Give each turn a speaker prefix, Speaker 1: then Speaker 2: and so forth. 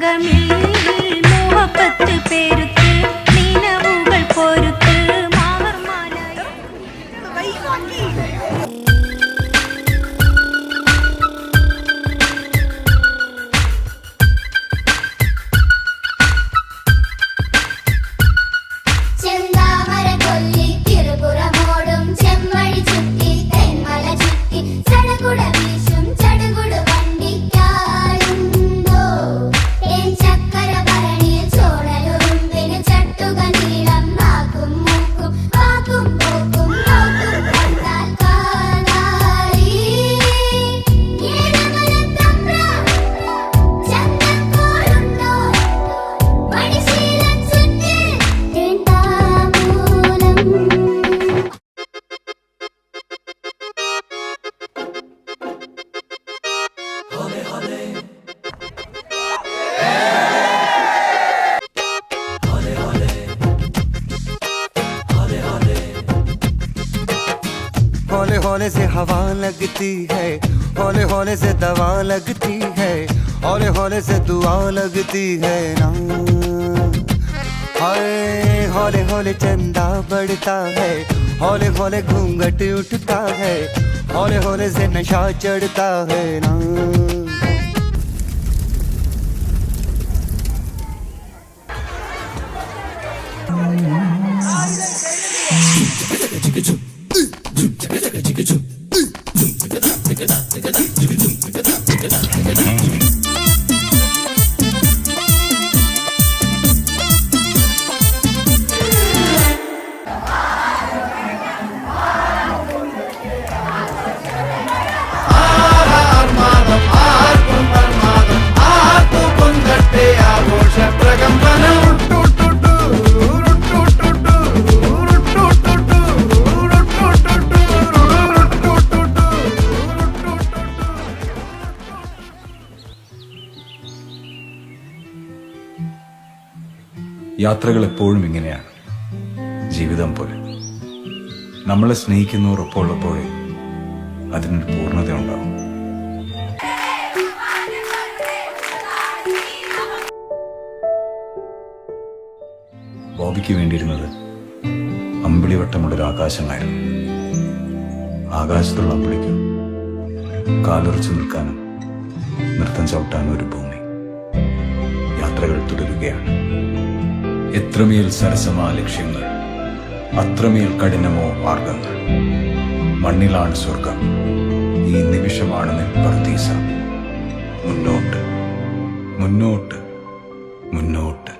Speaker 1: ഉലകമിൽ മോഹപ്പത്ത് പേരുത്ത് നിലവുകൾ പൊരുത്ത് മാവർമാലായി
Speaker 2: होले होले से हवा लगती है, होले होले से दवा लगती है, होले होले से दुआ लगती है ना। हाय होले होले चंदा बढ़ता है, होले होले घूंघट उठता है, होले होले से नशा चढ़ता है ना।
Speaker 3: യാത്രകൾ എപ്പോഴും ഇങ്ങനെയാണ്, ജീവിതം പോലെ. നമ്മളെ സ്നേഹിക്കുന്നവർ ഒപ്പമുള്ളപ്പോഴേ അതിനൊരു പൂർണ്ണത ഉണ്ടാവും. ബോബിക്ക് വേണ്ടിയിരുന്നത് അമ്പിളിവട്ടമുള്ളൊരു ആകാശമായിരുന്നു. ആകാശത്തുള്ള അമ്പിളിക്ക് കാലുറച്ചു നിൽക്കാനും നൃത്തം ചവിട്ടാനും ഒരു ഭൂമി. യാത്രകൾ തുടരുകയാണ്. എത്രമേൽ സരസമാ ലക്ഷ്യങ്ങൾ, അത്രമേൽ കഠിനമോ മാർഗങ്ങൾ. മണ്ണിലാണ് സ്വർഗം, ഈ നിമിഷമാണ് പർദീസ. മുന്നോട്ട് മുന്നോട്ട് മുന്നോട്ട്.